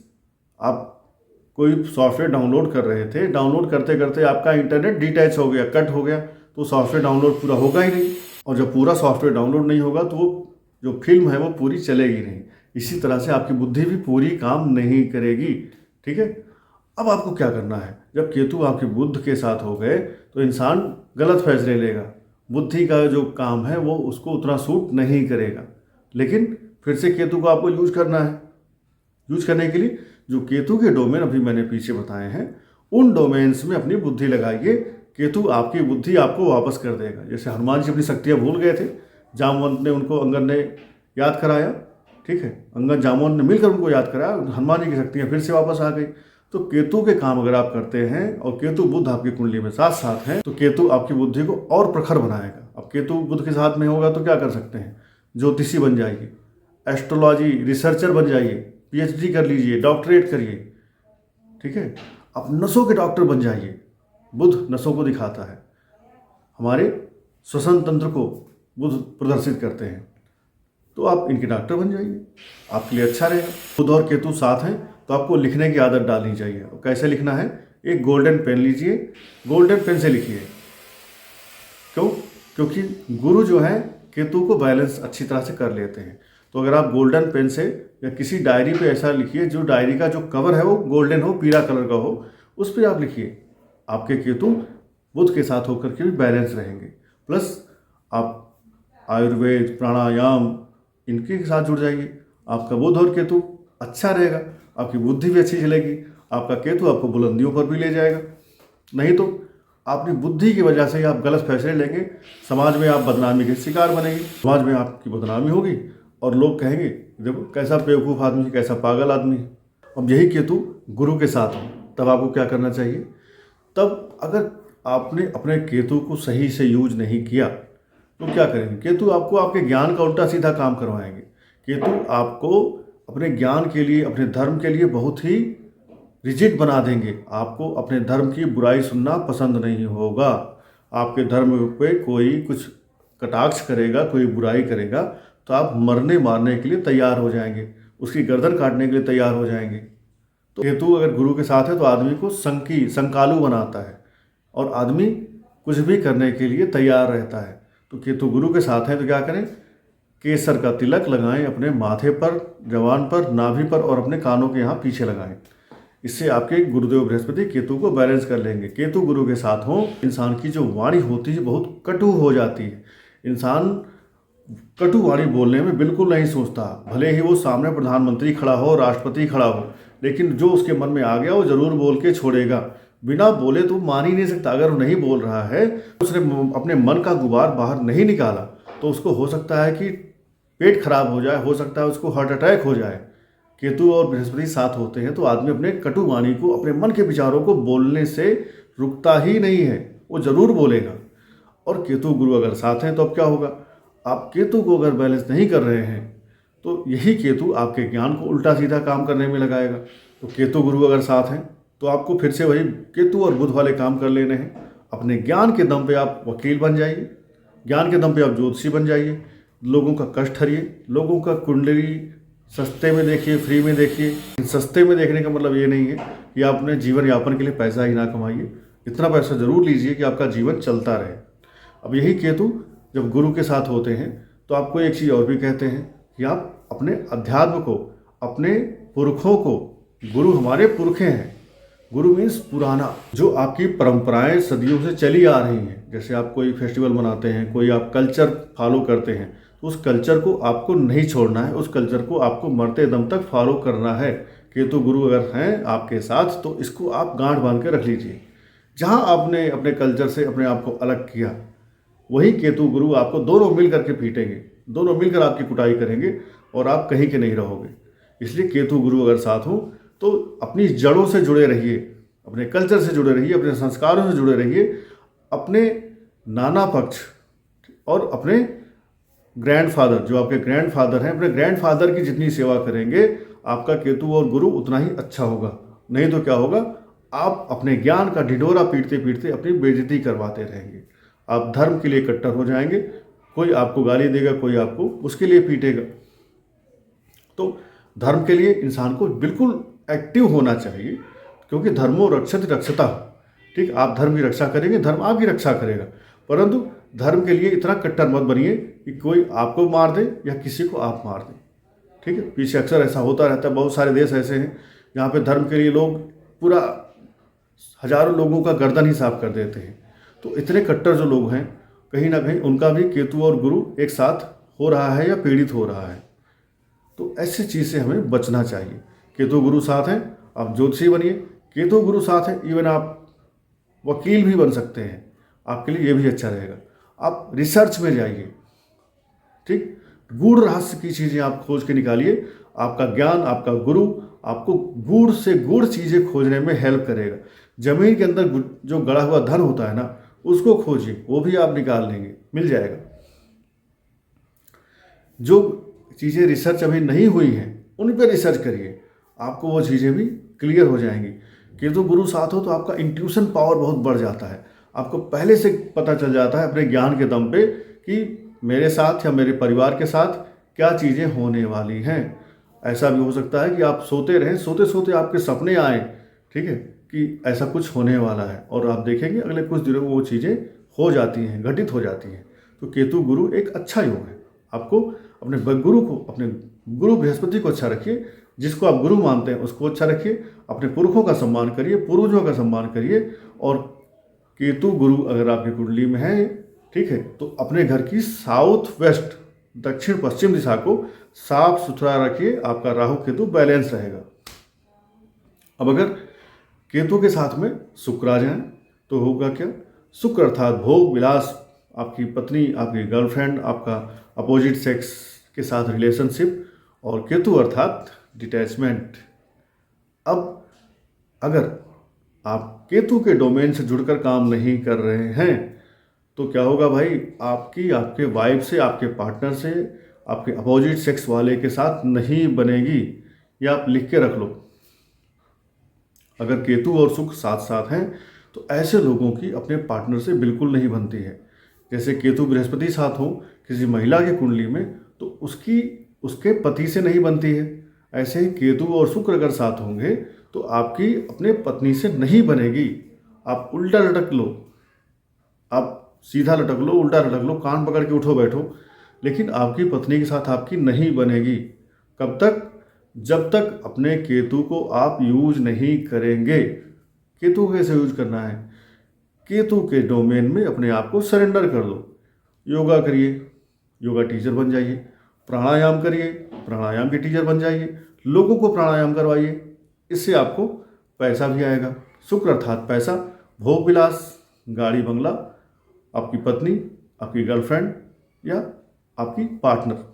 S1: आप कोई सॉफ्टवेयर डाउनलोड कर रहे थे, डाउनलोड करते करते आपका इंटरनेट डिटैच हो गया, कट हो गया, तो सॉफ्टवेयर डाउनलोड पूरा होगा ही नहीं। और जब पूरा सॉफ्टवेयर डाउनलोड नहीं होगा तो वो जो फिल्म है वो पूरी चलेगी नहीं। इसी तरह से आपकी बुद्धि भी पूरी काम नहीं करेगी। ठीक है, अब आपको क्या करना है? जब केतु आपके बुध के साथ हो गए तो इंसान गलत फैसले लेगा, बुद्धि का जो काम है वो उसको उतना सूट नहीं करेगा। लेकिन फिर से केतु को आपको यूज करना है। यूज करने के लिए जो केतु के डोमेन अभी मैंने पीछे बताए हैं उन डोमेन्स में अपनी बुद्धि लगाइए। केतु आपकी बुद्धि आपको वापस कर देगा। जैसे हनुमान जी अपनी शक्तियाँ भूल गए थे, जामवंत ने उनको अंगद ने याद कराया। ठीक है, अंगद जामवंत ने मिलकर उनको याद कराया, हनुमान जी की शक्तियाँ फिर से वापस आ गई। तो केतु के काम अगर आप करते हैं और केतु बुध आपकी कुंडली में साथ साथ हैं तो केतु आपकी बुद्धि को और प्रखर बनाएगा। अब केतु बुध के साथ में होगा तो क्या कर सकते हैं? ज्योतिषी बन जाइए, एस्ट्रोलॉजी रिसर्चर बन जाइए, पीएचडी कर लीजिए, डॉक्टरेट करिए। ठीक है, आप नसों के डॉक्टर बन जाइए। बुध नसों को दिखाता है, हमारे श्वसन तंत्र को बुध प्रदर्शित करते हैं। तो आप इनके डॉक्टर बन जाइए, आपके लिए अच्छा रहेगा। बुध और केतु साथ हैं तो आपको लिखने की आदत डालनी चाहिए। और कैसे लिखना है? एक गोल्डन पेन लीजिए, गोल्डन पेन से लिखिए। क्यों? क्योंकि गुरु जो है केतु को बैलेंस अच्छी तरह से कर लेते हैं। तो अगर आप गोल्डन पेन से या किसी डायरी पे ऐसा लिखिए जो डायरी का जो कवर है वो गोल्डन हो, पीला कलर का हो, उस पर आप लिखिए। आपके केतु बुध के साथ होकर के भी बैलेंस रहेंगे। प्लस आप आयुर्वेद, प्राणायाम इनके साथ जुड़ जाइए। आपका बुध और केतु अच्छा रहेगा, आपकी बुद्धि भी अच्छी चलेगी, आपका केतु आपको बुलंदियों पर भी ले जाएगा। नहीं तो अपनी बुद्धि की वजह से ही आप गलत फैसले लेंगे, समाज में आप बदनामी के शिकार बनेंगे, समाज में आपकी बदनामी होगी और लोग कहेंगे देखो कैसा बेवकूफ़ आदमी, कैसा पागल आदमी। अब यही केतु गुरु के साथ हो, तब आपको क्या करना चाहिए? तब अगर आपने अपने केतु को सही से यूज नहीं किया तो क्या करेंगे? केतु आपको आपके ज्ञान का उल्टा सीधा काम करवाएंगे। केतु आपको अपने ज्ञान के लिए, अपने धर्म के लिए बहुत ही रिजिड बना देंगे। आपको अपने धर्म की बुराई सुनना पसंद नहीं होगा। आपके धर्म पे कोई कुछ कटाक्ष करेगा, कोई बुराई करेगा तो आप मरने मारने के लिए तैयार हो जाएंगे, उसकी गर्दन काटने के लिए तैयार हो जाएंगे। तो केतु अगर गुरु के साथ है तो आदमी को संकालू बनाता है और आदमी कुछ भी करने के लिए तैयार रहता है। तो केतु गुरु के साथ है तो क्या करें? केसर का तिलक लगाएं अपने माथे पर, जवान पर, नाभि पर और अपने कानों के यहाँ पीछे लगाएं। इससे आपके गुरुदेव बृहस्पति केतु को बैलेंस कर लेंगे। केतु गुरु के साथ हो, इंसान की जो वाणी होती है बहुत कटु हो जाती है। इंसान कटु वाणी बोलने में बिल्कुल नहीं सोचता, भले ही वो सामने प्रधानमंत्री खड़ा हो, राष्ट्रपति खड़ा हो, लेकिन जो उसके मन में आ गया वो जरूर बोल के छोड़ेगा। बिना बोले तो मान ही नहीं सकता। अगर वो नहीं बोल रहा है, उसने अपने मन का गुबार बाहर नहीं निकाला तो उसको हो सकता है कि पेट खराब हो जाए, हो सकता है उसको हार्ट अटैक हो जाए। केतु और बृहस्पति साथ होते हैं तो आदमी अपने कटु वाणी को, अपने मन के विचारों को बोलने से रुकता ही नहीं है, वो जरूर बोलेगा। और केतु गुरु अगर साथ हैं तो अब क्या होगा? आप केतु को अगर बैलेंस नहीं कर रहे हैं तो यही केतु आपके ज्ञान को उल्टा सीधा काम करने में लगाएगा। तो केतु गुरु अगर साथ हैं तो आपको फिर से वही केतु और बुध वाले काम कर लेने हैं। अपने ज्ञान के दम पे आप वकील बन जाइए, ज्ञान के दम पे आप ज्योतिषी बन जाइए, लोगों का कष्ट हरिए, लोगों का कुंडली सस्ते में देखिए, फ्री में देखिए। सस्ते में देखने का मतलब ये नहीं है कि आप अपने जीवन यापन के लिए पैसा ही ना कमाइए, इतना पैसा जरूर लीजिए कि आपका जीवन चलता रहे। अब यही केतु जब गुरु के साथ होते हैं तो आपको एक चीज़ और भी कहते हैं कि आप अपने अध्यात्म को, अपने पुरखों को, गुरु हमारे पुरखे हैं, गुरु मीन्स पुराना, जो आपकी परंपराएं सदियों से चली आ रही हैं। जैसे आप कोई फेस्टिवल मनाते हैं, कोई आप कल्चर फॉलो करते हैं, तो उस कल्चर को आपको नहीं छोड़ना है, उस कल्चर को आपको मरते दम तक फॉलो करना है। केतु गुरु अगर हैं आपके साथ तो इसको आप गांठ बांध के रख लीजिए। जहां आपने अपने कल्चर से अपने आप को अलग किया, वही केतु गुरु आपको दोनों मिल करके पीटेंगे, दोनों मिलकर आपकी कुटाई करेंगे और आप कहीं के नहीं रहोगे। इसलिए केतु गुरु अगर साथ हो तो अपनी जड़ों से जुड़े रहिए, अपने कल्चर से जुड़े रहिए, अपने संस्कारों से जुड़े रहिए, अपने नाना पक्ष और अपने ग्रैंडफादर, जो आपके ग्रैंडफादर हैं, अपने ग्रैंडफादर की जितनी सेवा करेंगे आपका केतु और गुरु उतना ही अच्छा होगा। नहीं तो क्या होगा? आप अपने ज्ञान का ढिढोरा पीटते पीटते अपनी बेइज्जती करवाते रहेंगे। आप धर्म के लिए कट्टर हो जाएंगे, कोई आपको गाली देगा, कोई आपको उसके लिए पीटेगा। तो धर्म के लिए इंसान को बिल्कुल एक्टिव होना चाहिए, क्योंकि धर्मो रक्षति रक्षता। ठीक, आप धर्म की रक्षा करेंगे, धर्म आपकी रक्षा करेगा। परंतु धर्म के लिए इतना कट्टर मत बनिए कि कोई आपको मार दे या किसी को आप मार दें। ठीक है, पीछे अक्सर ऐसा होता रहता है। बहुत सारे देश ऐसे हैं जहाँ पे धर्म के लिए लोग पूरा हजारों लोगों का गर्दन ही साफ कर देते हैं। तो इतने कट्टर जो लोग हैं, कहीं ना कहीं उनका भी केतु और गुरु एक साथ हो रहा है या पीड़ित हो रहा है। तो ऐसी चीज़ से हमें बचना चाहिए। केतु गुरु साथ हैं, आप ज्योतिषी बनिए। केतु गुरु साथ हैं, इवन आप वकील भी बन सकते हैं, आपके लिए ये भी अच्छा रहेगा। आप रिसर्च में जाइए, ठीक, गूढ़ रहस्य की चीज़ें आप खोज के निकालिए। आपका ज्ञान, आपका गुरु आपको गूढ़ से गूढ़ चीज़ें खोजने में हेल्प करेगा। जमीन के अंदर जो गड़ा हुआ धन होता है ना, उसको खोजिए, वो भी आप निकाल लेंगे, मिल जाएगा। जो चीज़ें रिसर्च अभी नहीं हुई हैं उन पर रिसर्च करिए, आपको वो चीज़ें भी क्लियर हो जाएंगी। केतु गुरु साथ हो तो आपका इंट्यूशन पावर बहुत बढ़ जाता है। आपको पहले से पता चल जाता है अपने ज्ञान के दम पे कि मेरे साथ या मेरे परिवार के साथ क्या चीज़ें होने वाली हैं। ऐसा भी हो सकता है कि आप सोते रहें, सोते सोते आपके सपने आए, ठीक है, कि ऐसा कुछ होने वाला है, और आप देखेंगे अगले कुछ दिनों में वो चीज़ें हो जाती हैं, घटित हो जाती हैं। तो केतु गुरु एक अच्छा योग है। आपको अपने गुरु को, अपने गुरु बृहस्पति को अच्छा रखिए, जिसको आप गुरु मानते हैं उसको अच्छा रखिए, अपने पुरखों का सम्मान करिए, पूर्वजों का सम्मान करिए। और केतु गुरु अगर आपकी कुंडली में है, ठीक है, तो अपने घर की साउथ वेस्ट, दक्षिण पश्चिम दिशा को साफ सुथरा रखिए, आपका राहु केतु बैलेंस रहेगा। अब अगर केतु के साथ में शुक्र आ जाए तो होगा क्या? शुक्र अर्थात भोग विलास, आपकी पत्नी, आपकी गर्लफ्रेंड, आपका अपोजिट सेक्स के साथ रिलेशनशिप, और केतु अर्थात डिटैचमेंट। अब अगर आप केतु के डोमेन से जुड़कर काम नहीं कर रहे हैं तो क्या होगा भाई, आपके वाइफ से, आपके पार्टनर से, आपके अपोजिट सेक्स वाले के साथ नहीं बनेगी। या आप लिख के रख लो, अगर केतु और शुक्र साथ साथ हैं तो ऐसे लोगों की अपने पार्टनर से बिल्कुल नहीं बनती है। जैसे केतु बृहस्पति साथ हो किसी महिला की कुंडली में तो उसके पति से नहीं बनती है। ऐसे ही केतु और शुक्र अगर साथ होंगे तो आपकी अपने पत्नी से नहीं बनेगी। आप उल्टा लटक लो, आप सीधा लटक लो, उल्टा लटक लो, कान पकड़ के उठो बैठो, लेकिन आपकी पत्नी के साथ आपकी नहीं बनेगी। कब तक? जब तक अपने केतु को आप यूज नहीं करेंगे। केतु कैसे यूज करना है? केतु के डोमेन में अपने आप को सरेंडर कर दो। योगा करिए, योगा टीचर बन जाइए। प्राणायाम करिए, प्राणायाम के टीचर बन जाइए। लोगों को प्राणायाम करवाइए, इससे आपको पैसा भी आएगा। शुक्र अर्थात पैसा, भोग विलास, गाड़ी बंगला, आपकी पत्नी, आपकी गर्लफ्रेंड या आपकी पार्टनर।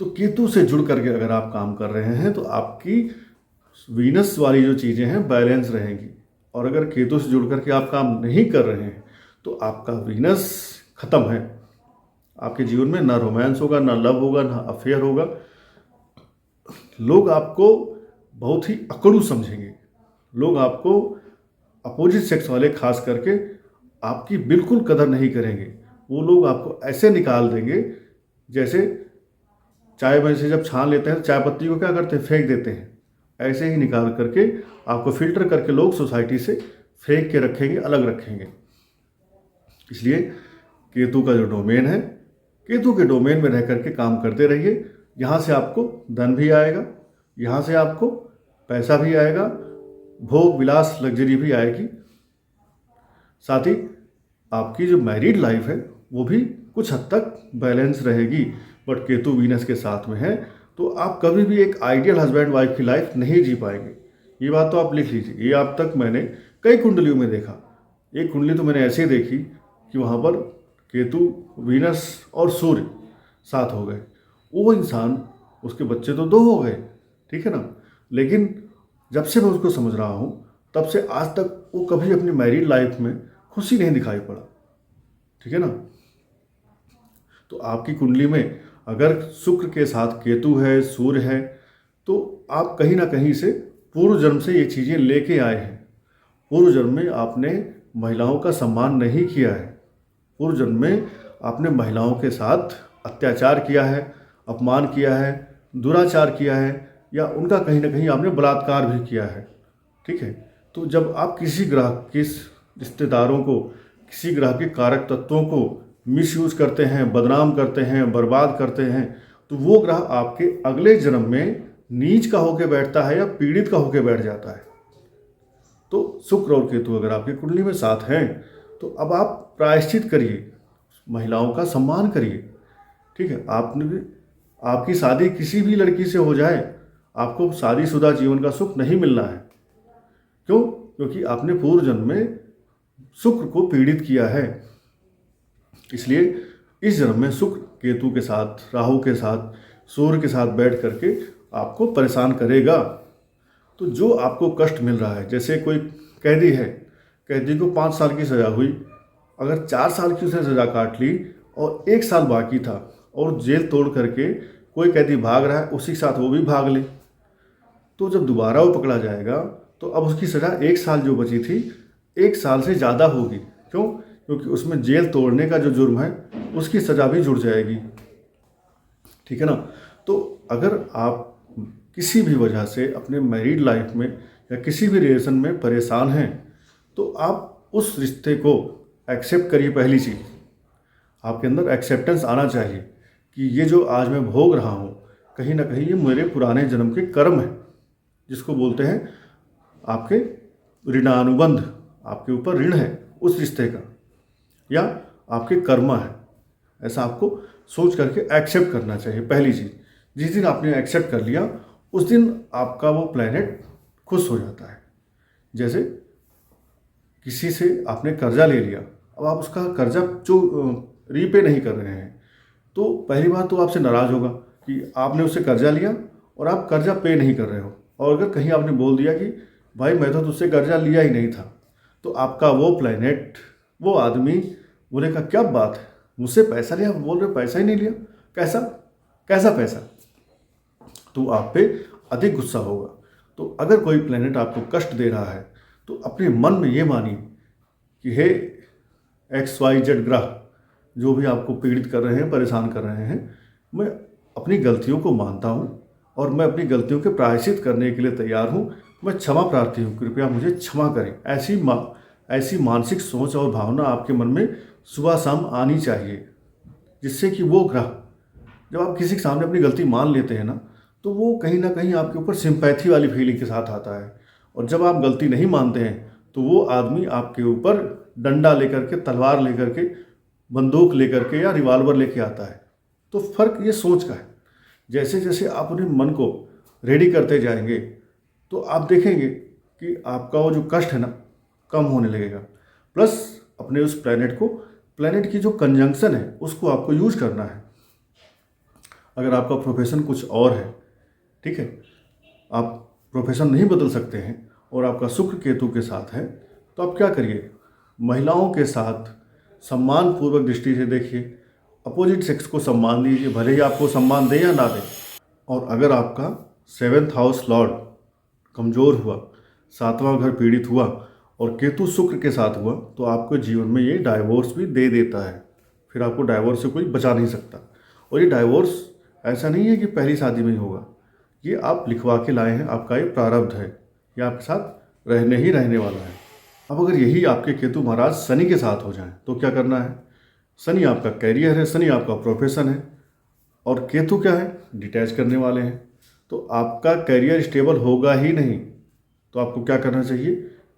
S1: तो केतु से जुड़ करके अगर आप काम कर रहे हैं तो आपकी वीनस वाली जो चीज़ें हैं बैलेंस रहेंगी। और अगर केतु से जुड़ करके आप काम नहीं कर रहे हैं तो आपका वीनस खत्म है। आपके जीवन में ना रोमांस होगा, ना लव होगा, ना अफेयर होगा। लोग आपको बहुत ही अकड़ू समझेंगे। लोग आपको अपोजिट सेक्स वाले खास करके आपकी बिल्कुल कदर नहीं करेंगे। वो लोग आपको ऐसे निकाल देंगे जैसे चाय में से जब छान लेते हैं तो चाय पत्ती को क्या करते हैं, फेंक देते हैं। ऐसे ही निकाल करके आपको फिल्टर करके लोग सोसाइटी से फेंक के रखेंगे, अलग रखेंगे। इसलिए केतु का जो डोमेन है, केतु के डोमेन में रह करके काम करते रहिए। यहाँ से आपको धन भी आएगा, यहाँ से आपको पैसा भी आएगा, भोग विलास लग्जरी भी आएगी। साथ ही आपकी जो मैरिड लाइफ है वो भी कुछ हद तक बैलेंस रहेगी। बट केतु वीनस के साथ में है तो आप कभी भी एक आइडियल हस्बैंड वाइफ की लाइफ नहीं जी पाएंगे। ये बात तो आप लिख लीजिए। ये अब तक मैंने कई कुंडलियों में देखा। एक कुंडली तो मैंने ऐसे देखी कि वहाँ पर केतु, वीनस और सूर्य साथ हो गए। वो इंसान, उसके बच्चे तो 2 हो गए, ठीक है ना, लेकिन जब से मैं उसको समझ रहा हूँ तब से आज तक वो कभी अपनी मैरिड लाइफ में खुशी नहीं दिखाई पड़ा, ठीक है ना। तो आपकी कुंडली में अगर शुक्र के साथ केतु है, सूर्य है, तो आप कहीं ना कहीं से पूर्व जन्म से ये चीज़ें लेके आए हैं। पूर्व जन्म में आपने महिलाओं का सम्मान नहीं किया है। पूर्व जन्म में आपने महिलाओं के साथ अत्याचार किया है, अपमान किया है, दुराचार किया है, या उनका कहीं ना कहीं आपने बलात्कार भी किया है, ठीक है। तो जब आप किसी ग्रह के रिश्तेदारों को, किसी ग्रह के कारक तत्वों को मिसयूज करते हैं, बदनाम करते हैं, बर्बाद करते हैं, तो वो ग्रह आपके अगले जन्म में नीच का होकर बैठता है या पीड़ित का होकर बैठ जाता है। तो शुक्र और केतु अगर आपकी कुंडली में साथ हैं तो अब आप प्रायश्चित करिए, महिलाओं का सम्मान करिए, ठीक है। आपकी शादी किसी भी लड़की से हो जाए, आपको शादीशुदा जीवन का सुख नहीं मिलना है। क्यों? क्योंकि आपने पूर्व जन्म में शुक्र को पीड़ित किया है। इसलिए इस जन्म में शुक्र केतु के साथ, राहु के साथ, सूर्य के साथ बैठ करके आपको परेशान करेगा। तो जो आपको कष्ट मिल रहा है, जैसे कोई कैदी है, कैदी को 5 साल की सज़ा हुई, अगर 4 साल की उसने सज़ा काट ली और 1 साल बाकी था और जेल तोड़ करके कोई कैदी भाग रहा है, उसी के साथ वो भी भाग ले, तो जब दोबारा वो पकड़ा जाएगा तो अब उसकी सज़ा 1 साल जो बची थी 1 साल से ज़्यादा होगी। क्यों? क्योंकि उसमें जेल तोड़ने का जो जुर्म है उसकी सज़ा भी जुड़ जाएगी, ठीक है ना। तो अगर आप किसी भी वजह से अपने मैरिड लाइफ में या किसी भी रिलेशन में परेशान हैं तो आप उस रिश्ते को एक्सेप्ट करिए। पहली चीज़, आपके अंदर एक्सेप्टेंस आना चाहिए कि ये जो आज मैं भोग रहा हूँ कहीं ना कहीं ये मेरे पुराने जन्म के कर्म है, जिसको बोलते हैं आपके ऋणानुबंध, आपके ऊपर ऋण है उस रिश्ते का, या आपके कर्मा है। ऐसा आपको सोच करके एक्सेप्ट करना चाहिए। पहली चीज़, जिस दिन आपने एक्सेप्ट कर लिया उस दिन आपका वो प्लैनेट खुश हो जाता है। जैसे किसी से आपने कर्जा ले लिया, अब आप उसका कर्जा जो रीपे नहीं कर रहे हैं, तो पहली बात तो आपसे नाराज़ होगा कि आपने उससे कर्जा लिया और आप कर्जा पे नहीं कर रहे हो। और अगर कहीं आपने बोल दिया कि भाई मैं तो तुझसे कर्जा लिया ही नहीं था, तो आपका वो प्लेनेट, वो आदमी बोलेगा क्या बात है, मुझसे पैसा लिया, बोल रहे पैसा ही नहीं लिया, कैसा कैसा पैसा, तो आप पे अधिक गुस्सा होगा। तो अगर कोई प्लेनेट आपको कष्ट दे रहा है तो अपने मन में ये मानिए कि हे XYZ ग्रह जो भी आपको पीड़ित कर रहे हैं, परेशान कर रहे हैं, मैं अपनी गलतियों को मानता हूँ और मैं अपनी गलतियों के प्रायश्चित करने के लिए तैयार हूँ। मैं क्षमा प्रार्थी हूँ, कृपया मुझे क्षमा करें। ऐसी मानसिक सोच और भावना आपके मन में सुबह शाम आनी चाहिए, जिससे कि वो ग्रह, जब आप किसी के सामने अपनी गलती मान लेते हैं ना, तो वो कहीं ना कहीं आपके ऊपर सिंपैथी वाली फीलिंग के साथ आता है। और जब आप गलती नहीं मानते हैं तो वो आदमी आपके ऊपर डंडा लेकर के, तलवार लेकर के, बंदूक लेकर के या रिवाल्वर लेके आता है। तो फ़र्क ये सोच का है। जैसे जैसे आप अपने मन को रेडी करते जाएंगे तो आप देखेंगे कि आपका वो जो कष्ट है ना, कम होने लगेगा। प्लस अपने उस प्लेनेट की जो कंजंक्शन है उसको आपको यूज करना है। अगर आपका प्रोफेशन कुछ और है, ठीक है, आप प्रोफेशन नहीं बदल सकते हैं और आपका शुक्र केतु के साथ है, तो आप क्या करिए, महिलाओं के साथ सम्मान पूर्वक दृष्टि से देखिए, अपोजिट सेक्स को सम्मान दीजिए, भले ही आपको सम्मान दे या ना दे। और अगर आपका 7th हाउस लॉर्ड कमज़ोर हुआ, 7वां घर पीड़ित हुआ और केतु शुक्र के साथ हुआ, तो आपको जीवन में ये डाइवोर्स भी दे देता है। फिर आपको डाइवोर्स से कोई बचा नहीं सकता। और ये डाइवोर्स ऐसा नहीं है कि पहली शादी में ही होगा, ये आप लिखवा के लाए हैं, आपका ये प्रारब्ध है, ये आपके साथ रहने वाला है। अब अगर यही आपके केतु महाराज शनि के साथ हो जाएं तो क्या करना है। शनि आपका कैरियर है, शनि आपका प्रोफेशन है और केतु क्या है, डिटैच करने वाले हैं। तो आपका कैरियर स्टेबल होगा ही नहीं। तो आपको क्या करना चाहिए,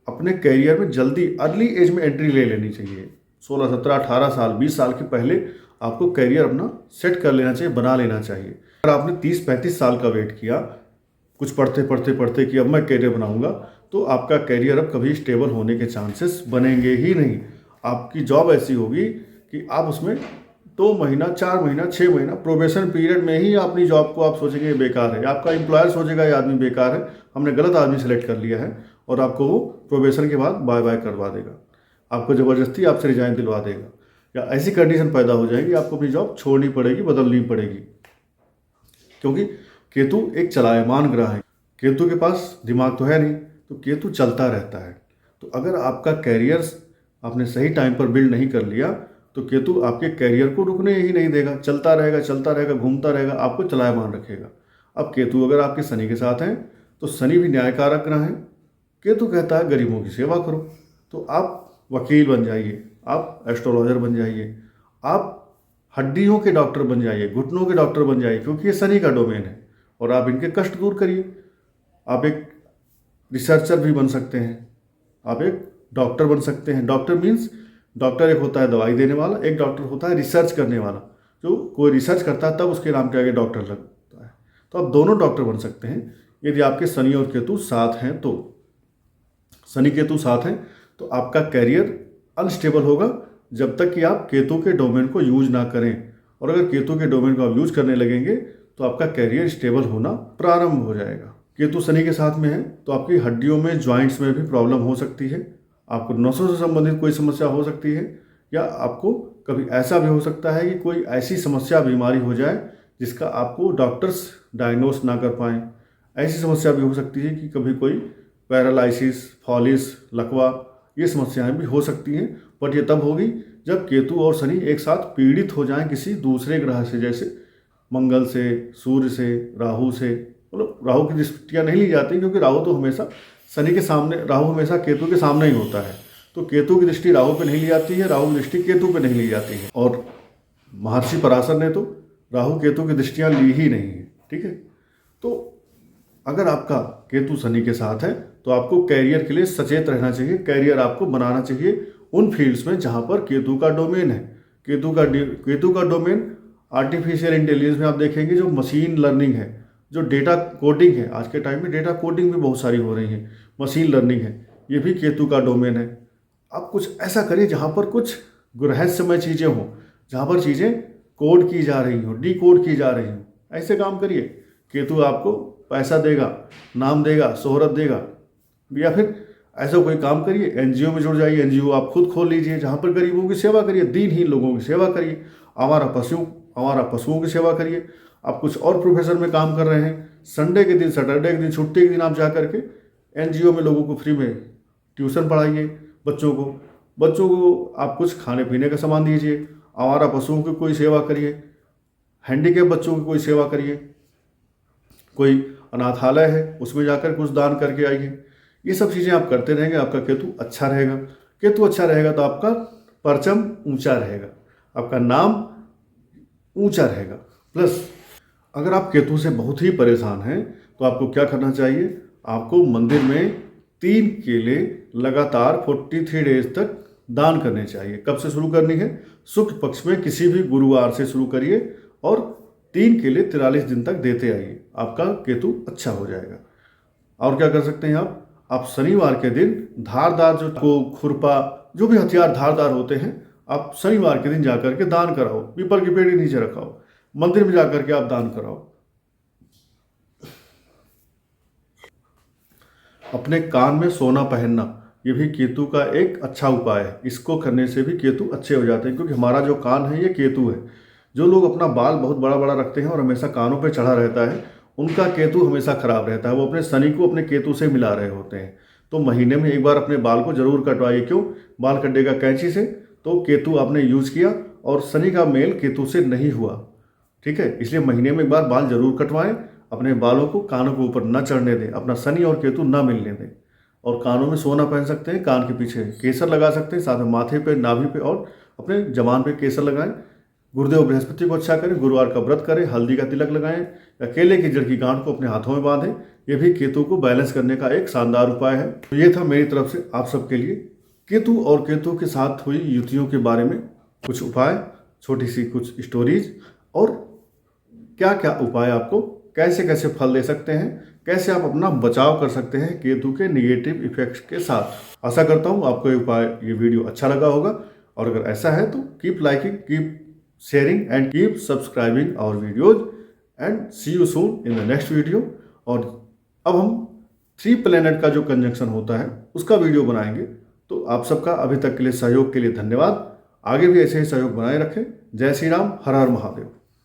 S1: अपने कैरियर में जल्दी अर्ली एज में एंट्री ले लेनी चाहिए। 16, 17, 18 साल, 20 साल के पहले आपको कैरियर अपना सेट कर लेना चाहिए, बना लेना चाहिए। अगर आपने 30-35 साल का वेट किया, कुछ पढ़ते कि अब मैं कैरियर बनाऊंगा, तो आपका कैरियर अब कभी स्टेबल होने के चांसेस बनेंगे ही नहीं। आपकी जॉब ऐसी होगी कि आप उसमें 2 महीना, 4 महीना, 6 महीना प्रोबेशन पीरियड में ही अपनी जॉब को आप सोचेंगे बेकार है, आपका एम्प्लॉयर सोचेगा ये आदमी बेकार है, हमने गलत आदमी सेलेक्ट कर लिया है, और आपको वो प्रोबेशन के बाद बाय बाय करवा देगा, आपको ज़बरदस्ती आपसे रिजाइन दिलवा देगा, या ऐसी कंडीशन पैदा हो जाएगी आपको अपनी जॉब छोड़नी पड़ेगी, बदलनी पड़ेगी। क्योंकि केतु एक चलायमान ग्रह है, केतु के पास दिमाग तो है नहीं, तो केतु चलता रहता है। तो अगर आपका कैरियर आपने सही टाइम पर बिल्ड नहीं कर लिया तो केतु आपके कैरियर को रुकने ही नहीं देगा, चलता रहेगा, घूमता रहेगा, आपको चलायमान रखेगा। अब केतु अगर आपके शनि के साथ हैं तो शनि भी न्यायकारक ग्रह है। केतु कहता है गरीबों की सेवा करो, तो आप वकील बन जाइए, आप एस्ट्रोलॉजर बन जाइए, आप हड्डियों के डॉक्टर बन जाइए, घुटनों के डॉक्टर बन जाइए, क्योंकि ये शनि का डोमेन है, और आप इनके कष्ट दूर करिए। आप एक रिसर्चर भी बन सकते हैं, आप एक डॉक्टर बन सकते हैं। डॉक्टर मीन्स, डॉक्टर एक होता है दवाई देने वाला, एक डॉक्टर होता है रिसर्च करने वाला, जो कोई रिसर्च करता है तब उसके नाम के आगे डॉक्टर लगता है। तो आप दोनों डॉक्टर बन सकते हैं यदि आपके शनि और केतु साथ हैं। तो शनि केतु साथ हैं तो आपका कैरियर अनस्टेबल होगा जब तक कि आप केतु के डोमेन को यूज ना करें, और अगर केतु के डोमेन को आप यूज करने लगेंगे तो आपका कैरियर स्टेबल होना प्रारंभ हो जाएगा। केतु शनि के साथ में है तो आपकी हड्डियों में, जॉइंट्स में भी प्रॉब्लम हो सकती है, आपको नसों से संबंधित कोई समस्या हो सकती है, या आपको कभी ऐसा भी हो सकता है कि कोई ऐसी समस्या, बीमारी हो जाए जिसका आपको डॉक्टर्स डायग्नोस ना कर पाएँ। ऐसी समस्या भी हो सकती है कि कभी कोई पैरालिसिस, फॉलिस, लकवा, ये समस्याएं भी हो सकती हैं, बट ये तब होगी जब केतु और शनि एक साथ पीड़ित हो जाएं किसी दूसरे ग्रह से, जैसे मंगल से, सूर्य से, राहु से। मतलब राहु की दृष्टियाँ नहीं ली जाती, क्योंकि राहु तो हमेशा शनि के सामने, राहु हमेशा केतु के सामने ही होता है, तो केतु की दृष्टि राहु पे नहीं ली जाती है, राहु की दृष्टि केतु पे नहीं ली जाती है। और महर्षि पराशर ने तो राहु केतु की दृष्टियाँ ली ही नहीं है, ठीक है। तो अगर आपका केतु शनि के साथ है तो आपको कैरियर के लिए सचेत रहना चाहिए, कैरियर आपको बनाना चाहिए उन फील्ड्स में जहाँ पर केतु का डोमेन है। केतु का डोमेन आर्टिफिशियल इंटेलिजेंस में आप देखेंगे, जो मशीन लर्निंग है, जो डेटा कोडिंग है, आज के टाइम में डेटा कोडिंग भी बहुत सारी हो रही है, मशीन लर्निंग है, ये भी केतु का डोमेन है। आप कुछ ऐसा करिए जहाँ पर कुछ रहस्यमय चीज़ें हों, जहाँ पर चीज़ें कोड की जा रही हों, डी कोड की जा रही हों, ऐसे काम करिए। केतु आपको पैसा देगा, नाम देगा, शोहरत देगा। या फिर ऐसा कोई काम करिए, एनजीओ में जुड़ जाइए, एनजीओ आप खुद खोल लीजिए, जहाँ पर गरीबों की सेवा करिए, दीनहीन लोगों की सेवा करिए, आवारा पशुओं की सेवा करिए। आप कुछ और प्रोफेशन में काम कर रहे हैं, संडे के दिन, सैटरडे के दिन, छुट्टी के दिन आप जा करके एनजीओ में लोगों को फ्री में ट्यूशन पढ़ाइए, बच्चों को आप कुछ खाने पीने का सामान दीजिए, आवारा पशुओं की कोई सेवा करिए, हैंडीकैप बच्चों की कोई सेवा करिए, कोई अनाथालय है उसमें जाकर कुछ दान करके आइए। ये सब चीज़ें आप करते रहेंगे, आपका केतु अच्छा रहेगा। केतु अच्छा रहेगा तो आपका परचम ऊंचा रहेगा, आपका नाम ऊंचा रहेगा। प्लस अगर आप केतु से बहुत ही परेशान हैं तो आपको क्या करना चाहिए, आपको मंदिर में 3 केले लगातार 43 डेज तक दान करने चाहिए। कब से शुरू करनी है, शुक्ल पक्ष में किसी भी गुरुवार से शुरू करिए और 3 केले 43 दिन तक देते आइए, आपका केतु अच्छा हो जाएगा। और क्या कर सकते हैं आप शनिवार के दिन धारदार जो खुरपा, जो भी हथियार धारदार होते हैं, आप शनिवार के दिन जाकर के दान कराओ, पीपल की पेड़ के नीचे रखाओ, मंदिर में जाकर के आप दान कराओ। अपने कान में सोना पहनना, ये भी केतु का एक अच्छा उपाय है। इसको करने से भी केतु अच्छे हो जाते हैं, क्योंकि हमारा जो कान है ये केतु है। जो लोग अपना बाल बहुत बड़ा बड़ा रखते हैं और हमेशा कानों पे चढ़ा रहता है, उनका केतु हमेशा खराब रहता है। वो अपने शनि को अपने केतु से मिला रहे होते हैं। तो महीने में एक बार अपने बाल को जरूर कटवाइए। क्यों, बाल कटेगा कैंची से तो केतु आपने यूज किया और शनि का मेल केतु से नहीं हुआ, ठीक है। इसलिए महीने में एक बार बाल जरूर कटवाएं, अपने बालों को कानों के ऊपर न चढ़ने दें, अपना शनि और केतु न मिलने दें। और कानों में सोना पहन सकते हैं, कान के पीछे केसर लगा सकते हैं, साथ में माथे पे, नाभि पे और अपने जबान पे केसर लगाएं। गुरुदेव बृहस्पति को अच्छा करें, गुरुवार का व्रत करें, हल्दी का तिलक लगाएं या केले की जड़ की गांठ को अपने हाथों में बांधें। ये भी केतु को बैलेंस करने का एक शानदार उपाय है। तो ये था मेरी तरफ से आप सबके लिए केतु और केतु के साथ हुई युतियों के बारे में कुछ उपाय, छोटी सी कुछ स्टोरीज, और क्या क्या उपाय आपको कैसे कैसे फल दे सकते हैं, कैसे आप अपना बचाव कर सकते हैं केतु के निगेटिव इफेक्ट्स के साथ। आशा करता हूँ आपको ये वीडियो अच्छा लगा होगा, और अगर ऐसा है तो keep liking, keep sharing and keep subscribing our videos and see you soon in the next video. और अब हम 3 प्लैनेट का जो कंजंक्शन होता है उसका वीडियो बनाएंगे। तो आप सबका अभी तक के लिए सहयोग के लिए धन्यवाद। आगे भी ऐसे ही सहयोग बनाए रखें। जय श्री राम, हर हर महादेव।